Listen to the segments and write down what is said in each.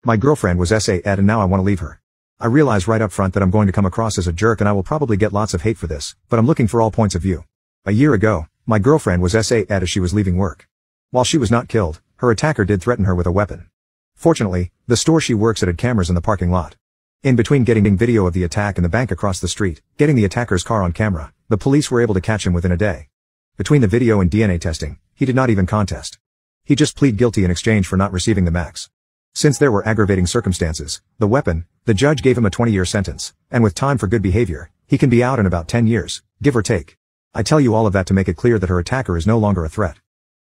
My girlfriend was SA Ed and now I want to leave her. I realize right up front that I'm going to come across as a jerk and I will probably get lots of hate for this, but I'm looking for all points of view. A year ago, my girlfriend was SA Ed as she was leaving work. While she was not killed, her attacker did threaten her with a weapon. Fortunately, the store she works at had cameras in the parking lot. In between getting video of the attack and the bank across the street, getting the attacker's car on camera, the police were able to catch him within a day. Between the video and DNA testing, he did not even contest. He just pleaded guilty in exchange for not receiving the max. Since there were aggravating circumstances, the weapon, the judge gave him a 20-year sentence, and with time for good behavior, he can be out in about 10 years, give or take. I tell you all of that to make it clear that her attacker is no longer a threat.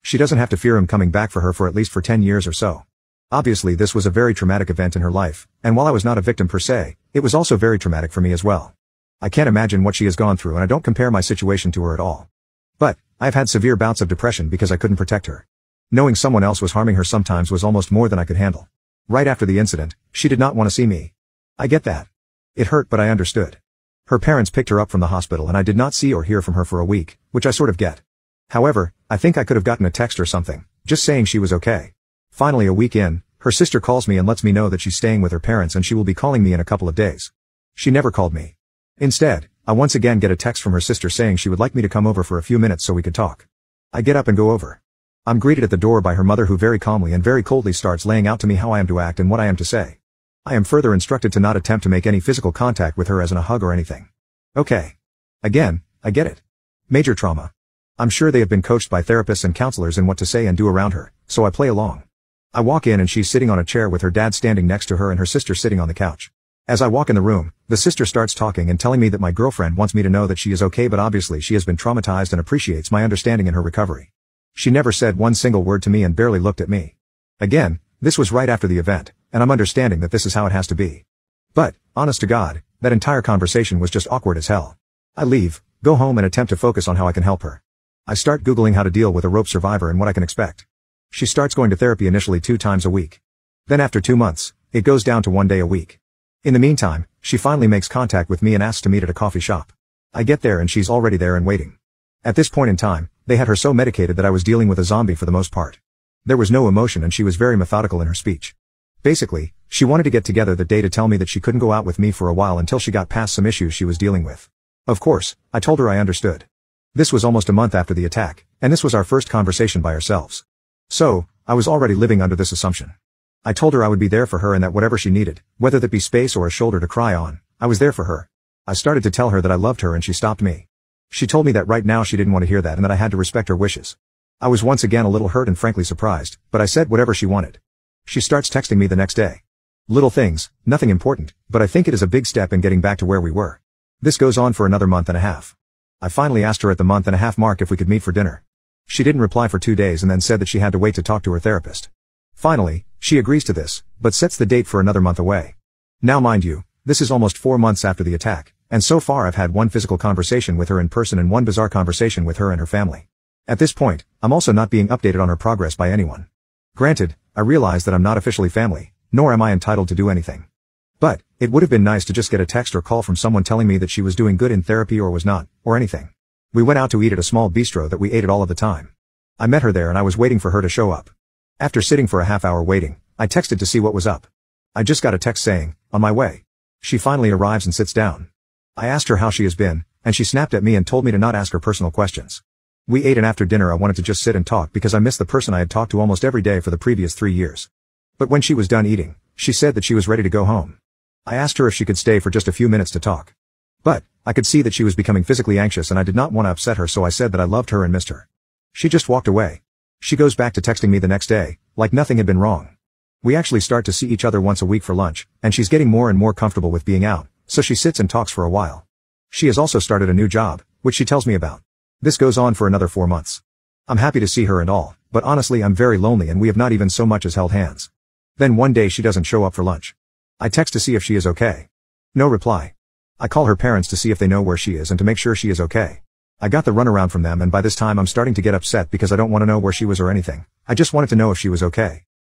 She doesn't have to fear him coming back for her for at least 10 years or so. Obviously this was a very traumatic event in her life, and while I was not a victim per se, it was also very traumatic for me as well. I can't imagine what she has gone through and I don't compare my situation to her at all. But, I've had severe bouts of depression because I couldn't protect her. Knowing someone else was harming her sometimes was almost more than I could handle. Right after the incident, she did not want to see me. I get that. It hurt but I understood. Her parents picked her up from the hospital and I did not see or hear from her for a week, which I sort of get. However, I think I could have gotten a text or something, just saying she was okay. Finally a week in, her sister calls me and lets me know that she's staying with her parents and she will be calling me in a couple of days. She never called me. Instead, I once again get a text from her sister saying she would like me to come over for a few minutes so we could talk. I get up and go over. I'm greeted at the door by her mother who very calmly and very coldly starts laying out to me how I am to act and what I am to say. I am further instructed to not attempt to make any physical contact with her as in a hug or anything. Okay. Again, I get it. Major trauma. I'm sure they have been coached by therapists and counselors in what to say and do around her, so I play along. I walk in and she's sitting on a chair with her dad standing next to her and her sister sitting on the couch. As I walk in the room, the sister starts talking and telling me that my girlfriend wants me to know that she is okay but obviously she has been traumatized and appreciates my understanding in her recovery. She never said one single word to me and barely looked at me. Again, this was right after the event, and I'm understanding that this is how it has to be. But, honest to God, that entire conversation was just awkward as hell. I leave, go home and attempt to focus on how I can help her. I start Googling how to deal with a rope survivor and what I can expect. She starts going to therapy initially 2 times a week. Then after 2 months, it goes down to 1 day a week. In the meantime, she finally makes contact with me and asks to meet at a coffee shop. I get there and she's already there and waiting. At this point in time, they had her so medicated that I was dealing with a zombie for the most part. There was no emotion and she was very methodical in her speech. Basically, she wanted to get together that day to tell me that she couldn't go out with me for a while until she got past some issues she was dealing with. Of course, I told her I understood. This was almost a month after the attack, and this was our first conversation by ourselves. So, I was already living under this assumption. I told her I would be there for her and that whatever she needed, whether that be space or a shoulder to cry on, I was there for her. I started to tell her that I loved her and she stopped me. She told me that right now she didn't want to hear that and that I had to respect her wishes. I was once again a little hurt and frankly surprised, but I said whatever she wanted. She starts texting me the next day. Little things, nothing important, but I think it is a big step in getting back to where we were. This goes on for another month and a half. I finally asked her at the month and a half mark if we could meet for dinner. She didn't reply for 2 days and then said that she had to wait to talk to her therapist. Finally, she agrees to this, but sets the date for another month away. Now mind you, this is almost 4 months after the attack, and so far I've had 1 physical conversation with her in person and 1 bizarre conversation with her and her family. At this point, I'm also not being updated on her progress by anyone. Granted, I realize that I'm not officially family, nor am I entitled to do anything. But, it would have been nice to just get a text or call from someone telling me that she was doing good in therapy or was not, or anything. We went out to eat at a small bistro that we ate at all of the time. I met her there and I was waiting for her to show up. After sitting for a half hour waiting, I texted to see what was up. I just got a text saying, on my way. She finally arrives and sits down. I asked her how she has been, and she snapped at me and told me to not ask her personal questions. We ate and after dinner I wanted to just sit and talk because I missed the person I had talked to almost every day for the previous 3 years. But when she was done eating, she said that she was ready to go home. I asked her if she could stay for just a few minutes to talk. But, I could see that she was becoming physically anxious and I did not want to upset her so I said that I loved her and missed her. She just walked away. She goes back to texting me the next day, like nothing had been wrong. We actually start to see each other once a week for lunch, and she's getting more and more comfortable with being out, so she sits and talks for a while. She has also started a new job, which she tells me about. This goes on for another 4 months. I'm happy to see her and all, but honestly I'm very lonely and we have not even so much as held hands. Then one day she doesn't show up for lunch. I text to see if she is okay. No reply. I call her parents to see if they know where she is and to make sure she is okay. I got the runaround from them and by this time I'm starting to get upset because I don't want to know where she was or anything. I just wanted to know if she was okay.